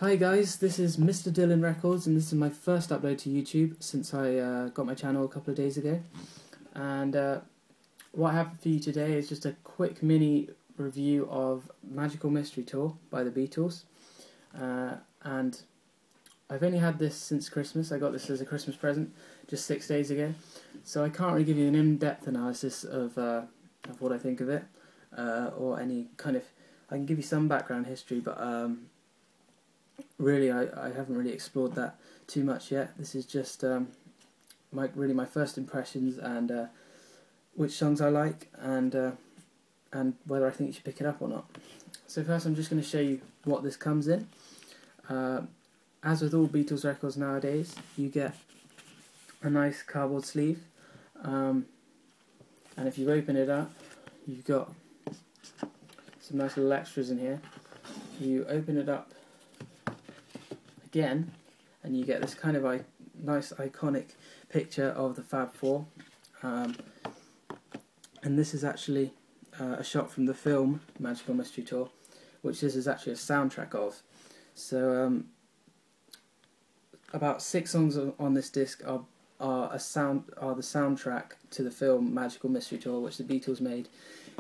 Hi guys, this is Mr. Dylan Records, and this is my first upload to YouTube since I got my channel a couple of days ago. And what I have for you today is just a quick mini review of Magical Mystery Tour by the Beatles. And I've only had this since Christmas. I got this as a Christmas present just 6 days ago, so I can't really give you an in-depth analysis of what I think of it, or any kind of. I can give you some background history, but really, I haven't really explored that too much yet. This is just my first impressions and which songs I like and whether I think you should pick it up or not. So first, I'm just going to show you what this comes in. As with all Beatles records nowadays, you get a nice cardboard sleeve, and if you open it up, you've got some nice little extras in here. You open it up again, and you get this kind of nice iconic picture of the Fab Four, and this is actually a shot from the film Magical Mystery Tour, which this is actually a soundtrack of. So about 6 songs on this disc are the soundtrack to the film Magical Mystery Tour, which the Beatles made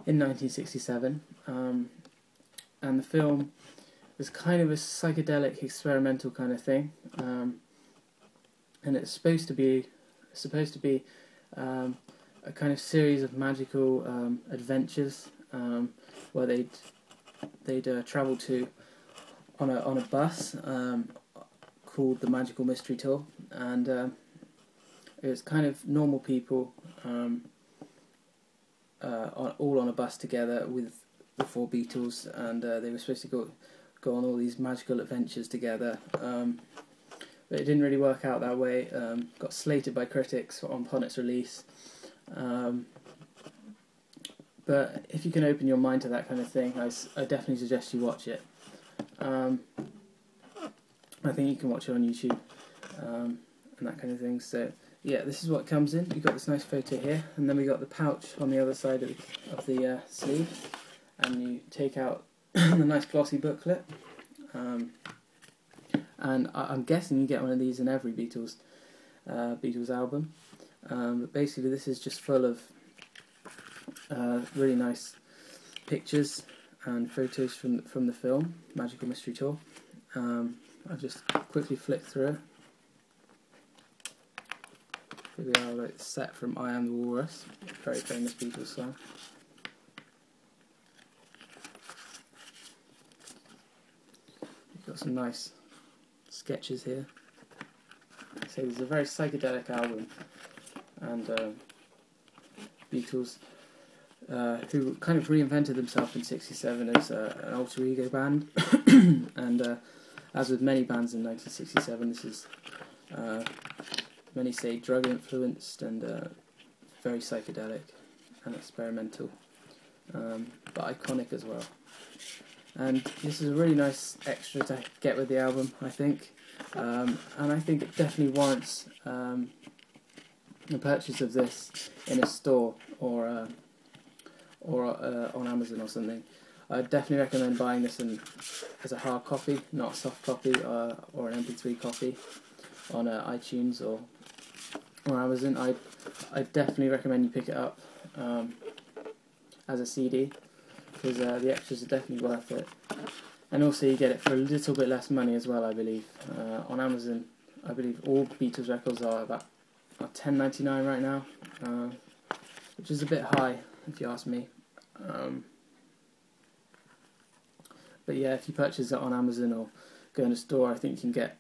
in 1967, and the film was kind of a psychedelic, experimental kind of thing, and it's supposed to be a kind of series of magical adventures where they'd travel to on a bus called the Magical Mystery Tour, and it was kind of normal people all on a bus together with the 4 Beatles, and they were supposed to go on all these magical adventures together, but it didn't really work out that way. Got slated by critics upon its release, but if you can open your mind to that kind of thing, I definitely suggest you watch it. I think you can watch it on YouTube, and that kind of thing. So yeah, this is what comes in. You've got this nice photo here, and then we got the pouch on the other side of the sleeve, and you take out the nice glossy booklet, and I'm guessing you get one of these in every Beatles album, but basically this is just full of really nice pictures and photos from the film Magical Mystery Tour. I'll just quickly flick through it. Here we are, like set from I Am the Walrus, very famous Beatles song. Got some nice sketches here. So this is a very psychedelic album, and Beatles, who kind of reinvented themselves in '67 as an alter ego band, and as with many bands in 1967, this is many say drug influenced and very psychedelic and experimental, but iconic as well. And this is a really nice extra to get with the album, I think, and I think it definitely warrants the purchase of this in a store or on Amazon or something. I'd definitely recommend buying this as a hard copy, not a soft copy or an MP3 copy on iTunes or Amazon. I definitely recommend you pick it up as a CD, because the extras are definitely worth it, and also you get it for a little bit less money as well, I believe. On Amazon, I believe all Beatles records are about $10.99 right now, which is a bit high if you ask me. But yeah, if you purchase it on Amazon or go in a store, I think you can get,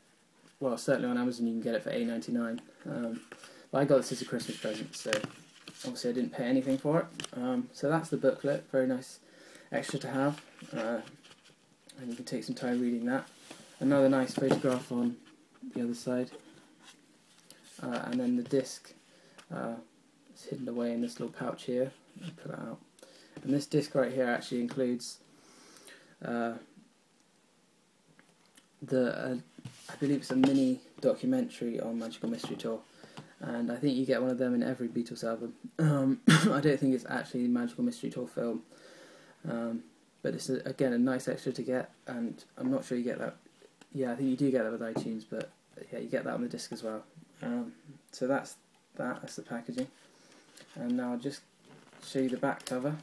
well, certainly on Amazon you can get it for $8.99. But I got this as a Christmas present, so obviously I didn't pay anything for it. So that's the booklet, very nice extra to have, and you can take some time reading that. Another nice photograph on the other side, and then the disc is hidden away in this little pouch here. I'll pull it out, and this disc right here actually includes I believe it's a mini documentary on Magical Mystery Tour, and I think you get one of them in every Beatles album. I don't think it's actually the Magical Mystery Tour film, but it's again a nice extra to get, and I'm not sure you get that yeah, I think you do get that with iTunes, but yeah, you get that on the disc as well. So that's the packaging. And now I'll just show you the back cover.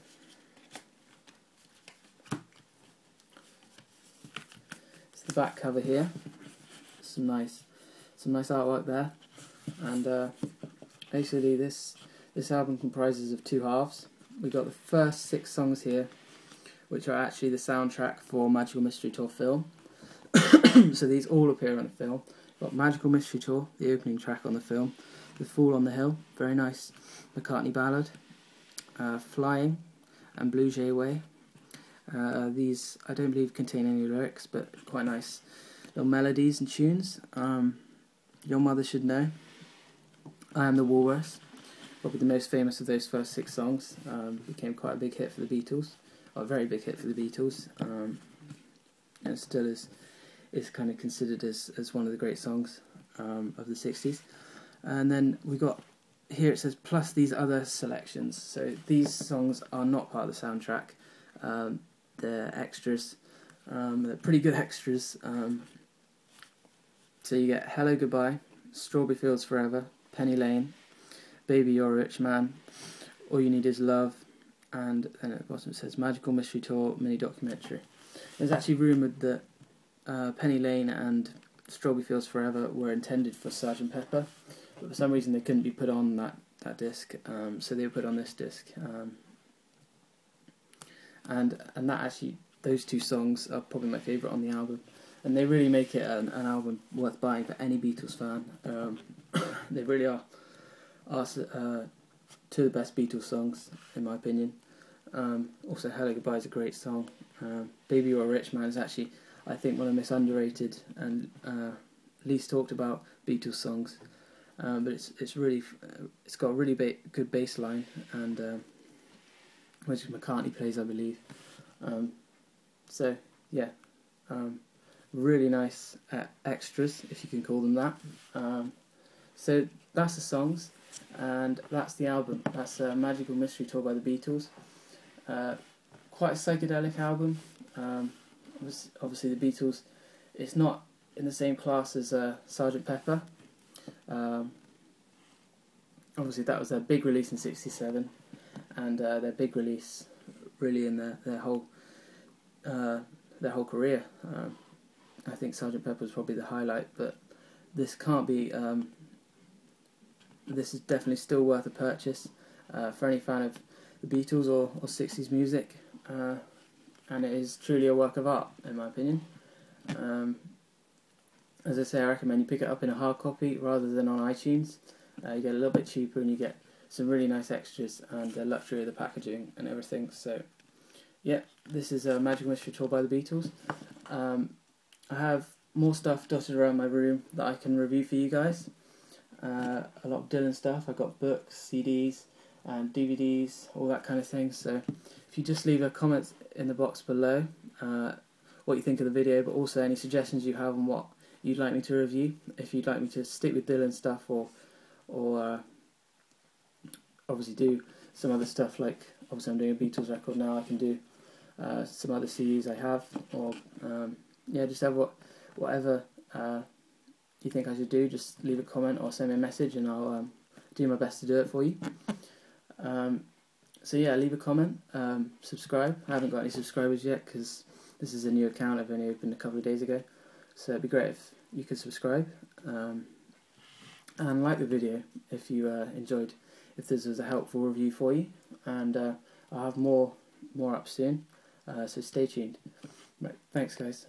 It's the back cover here. Some nice artwork there. And basically this album comprises of two halves. We've got the first 6 songs here, which are actually the soundtrack for Magical Mystery Tour film. So these all appear on the film. We've got Magical Mystery Tour, the opening track on the film, The Fool on the Hill, very nice McCartney ballad, Flying, and Blue Jay Way. These I don't believe contain any lyrics, but quite nice little melodies and tunes. Your Mother Should Know, I Am the Walrus, probably the most famous of those first 6 songs. Became quite a big hit for the Beatles, or a very big hit for the Beatles, and still is kind of considered as one of the great songs of the 60s. And then we got here, it says plus these other selections. So these songs are not part of the soundtrack. They're extras. They're pretty good extras. So you get Hello Goodbye, Strawberry Fields Forever, Penny Lane, Baby You're a Rich Man, All You Need Is Love, and then at the bottom it says Magical Mystery Tour mini documentary. There's actually rumoured that Penny Lane and Strawberry Fields Forever were intended for Sgt. Pepper, but for some reason they couldn't be put on that disc, so they were put on this disc. And that actually, those 2 songs are probably my favourite on the album, and they really make it an album worth buying for any Beatles fan. They really are 2 of the best Beatles songs in my opinion. Also Hello Goodbye is a great song. Baby You're a Rich Man is actually, I think, one of the most underrated and least talked about Beatles songs. But it's got a really good bass line, and which McCartney plays, I believe. So yeah, really nice extras, if you can call them that. So that's the songs, and that's the album. That's Magical Mystery Tour by the Beatles. Quite a psychedelic album. Obviously the Beatles, it's not in the same class as Sgt. Pepper. Obviously that was their big release in '67, and their big release really in their whole career. I think Sgt. Pepper was probably the highlight, but this can't be. This is definitely still worth a purchase for any fan of the Beatles or 60s music, and it is truly a work of art in my opinion. As I say, I recommend you pick it up in a hard copy rather than on iTunes. You get a little bit cheaper, and you get some really nice extras and the luxury of the packaging and everything. So yeah, this is Magical Mystery Tour by the Beatles. I have more stuff dotted around my room that I can review for you guys. A lot of Dylan stuff. I've got books, CDs and DVDs, all that kind of thing. So if you just leave a comment in the box below what you think of the video, but also any suggestions you have on what you'd like me to review. If you'd like me to stick with Dylan stuff or obviously do some other stuff, like obviously I'm doing a Beatles record now, I can do some other CDs I have, or yeah, just have whatever you think I should do. Just leave a comment or send me a message, and I'll do my best to do it for you. So yeah, leave a comment, subscribe. I haven't got any subscribers yet because this is a new account I've only opened a couple of days ago, so it'd be great if you could subscribe, and like the video if you enjoyed, if this was a helpful review for you, and I'll have more up soon, so stay tuned. Right, thanks guys.